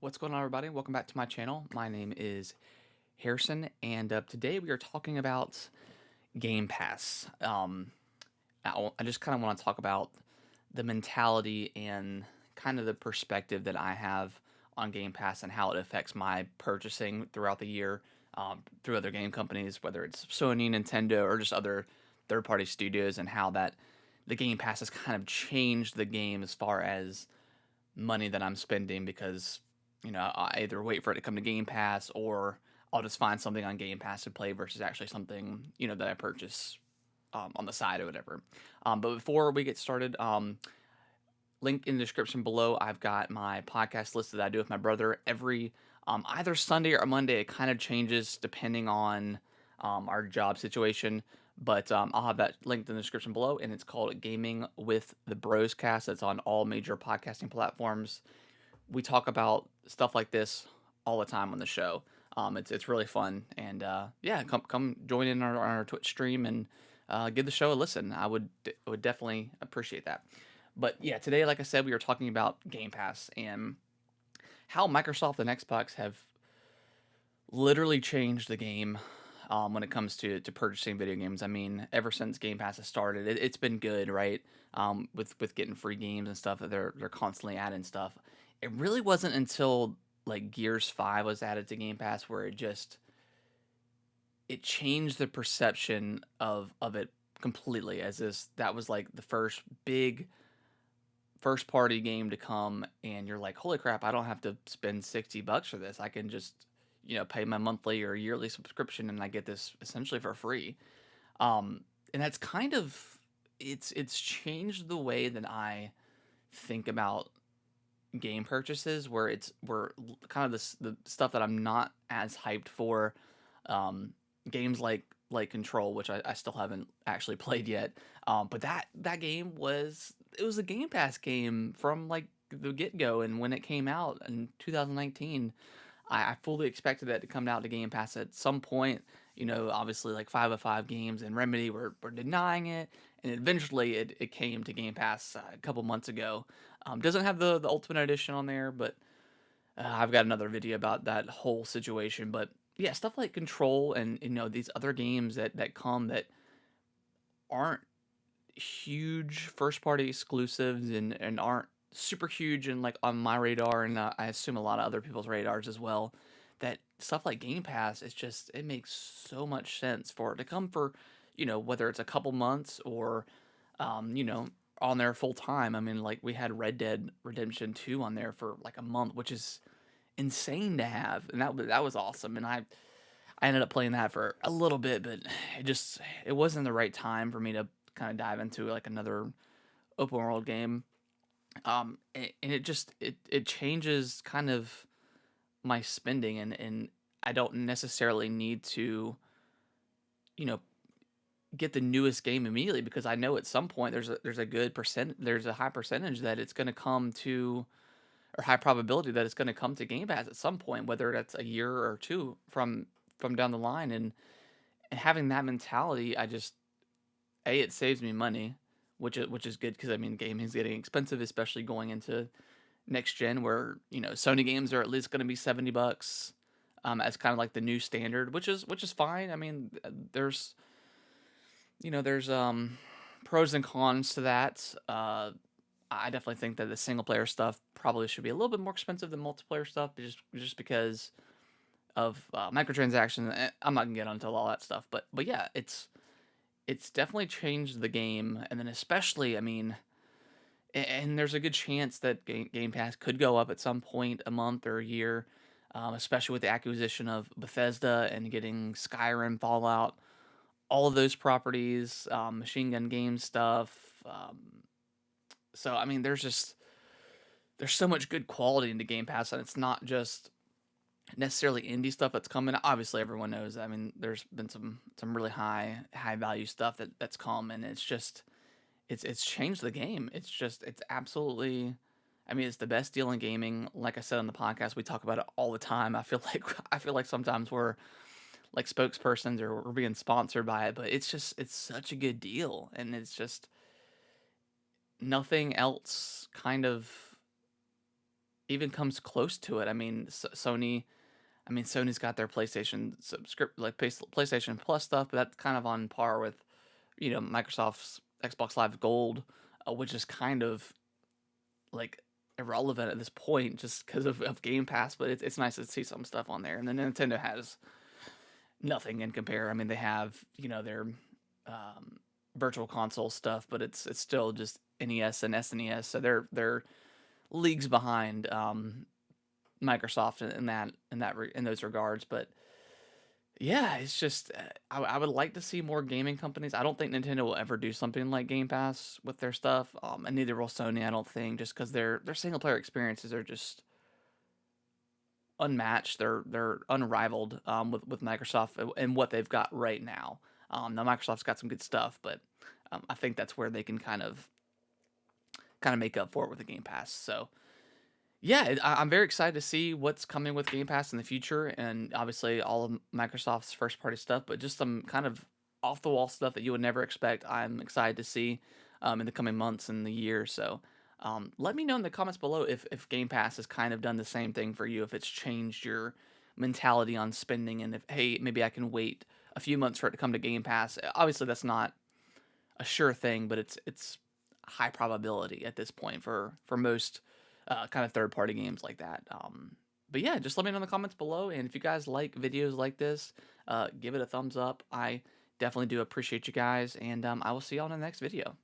What's going on, everybody? Welcome back to my channel. My name is Harrison, and today we are talking about Game Pass. I just kind of want to talk about the mentality and kind of the perspective that I have on Game Pass and how it affects my purchasing throughout the year through other game companies, whether it's Sony, Nintendo, or just other third-party studios, and how that the Game Pass has kind of changed the game as far as money that I'm spending because, I either wait for it to come to Game Pass or I'll just find something on Game Pass to play versus actually something, that I purchase on the side or whatever. But before we get started, link in the description below, I've got my podcast list that I do with my brother every either Sunday or Monday. It kind of changes depending on our job situation. But I'll have that linked in the description below, and it's called Gaming with the Bros Cast. It's on all major podcasting platforms. We talk about stuff like this all the time on the show. It's really fun, and yeah, come join in our Twitch stream and give the show a listen. I would definitely appreciate that. But yeah, today, like I said, we were talking about Game Pass and how Microsoft and Xbox have literally changed the game when it comes to purchasing video games. I mean, ever since Game Pass has started, it's been good, right? With getting free games and stuff that they're constantly adding stuff. It really wasn't until like Gears 5 was added to Game Pass where it changed the perception of it completely. As this that was like the first big first party game to come, and you're like, holy crap, I don't have to spend $60 for this. I can just pay my monthly or yearly subscription and I get this essentially for free. And that's kind of it's changed the way that I think about game purchases, where kind of the stuff that I'm not as hyped for. Games like Control, which I still haven't actually played yet. But that game was a Game Pass game from like the get go, and when it came out in 2019, I fully expected that to come out to Game Pass at some point. Obviously like 505 Games and Remedy were denying it, and eventually it came to Game Pass a couple months ago. Doesn't have the Ultimate Edition on there, but I've got another video about that whole situation. But yeah, stuff like Control and these other games that come that aren't huge first party exclusives and aren't super huge and like on my radar, and I assume a lot of other people's radars as well. That stuff like Game Pass, it makes so much sense for it to come for whether it's a couple months or um, you know on there full time. I mean, like we had Red Dead Redemption 2 on there for like a month, which is insane to have, and that was awesome. And I ended up playing that for a little bit, but it wasn't the right time for me to kind of dive into like another open world game. And it changes kind of my spending, and I don't necessarily need to you know get the newest game immediately, because I know at some point there's a high percentage that it's going to come to, or high probability that it's going to come to Game Pass at some point, whether that's a year or two from down the line. And having that mentality, it saves me money, which is good, because I mean gaming is getting expensive, especially going into next gen, where Sony games are at least going to be $70 as kind of like the new standard, which is fine. I mean, there's pros and cons to that. I definitely think that the single player stuff probably should be a little bit more expensive than multiplayer stuff, just because of microtransactions. I'm not gonna get onto all that stuff, but yeah, it's definitely changed the game. And then especially, I mean, and there's a good chance that Game Pass could go up at some point, a month or a year, especially with the acquisition of Bethesda and getting Skyrim, Fallout, all of those properties, Machine Gun Game stuff. So I mean, there's so much good quality into Game Pass, and it's not just necessarily indie stuff that's coming. Obviously, everyone knows. I mean, there's been some really high value stuff that's come, and it's changed the game. It's absolutely. I mean, it's the best deal in gaming. Like I said on the podcast, we talk about it all the time. I feel like sometimes we're like spokespersons, or we're being sponsored by it, but it's such a good deal, and it's just nothing else kind of even comes close to it. I mean, Sony. I mean, Sony's got their PlayStation subscript like PlayStation Plus stuff, but that's kind of on par with Microsoft's Xbox Live Gold, which is kind of like irrelevant at this point just because of Game Pass. But it's nice to see some stuff on there. And then Nintendo has nothing in compare. I mean, they have their um, virtual console stuff, but it's still just NES and SNES, so they're leagues behind Microsoft in those regards. But yeah, it's just I would like to see more gaming companies. I don't think Nintendo will ever do something like Game Pass with their stuff, and neither will Sony. I don't think, just because their single player experiences are just unmatched. They're unrivaled with Microsoft and what they've got right now. Now Microsoft's got some good stuff, but I think that's where they can kind of make up for it with the Game Pass. So yeah, I'm very excited to see what's coming with Game Pass in the future, and obviously all of Microsoft's first party stuff, but just some kind of off the wall stuff that you would never expect. I'm excited to see in the coming months and the year. So let me know in the comments below if Game Pass has kind of done the same thing for you, if it's changed your mentality on spending, and if hey maybe I can wait a few months for it to come to Game Pass. Obviously that's not a sure thing, but it's high probability at this point for most kind of third party games like that. But yeah, just let me know in the comments below, and if you guys like videos like this, give it a thumbs up. I definitely do appreciate you guys, and I will see y'all in the next video.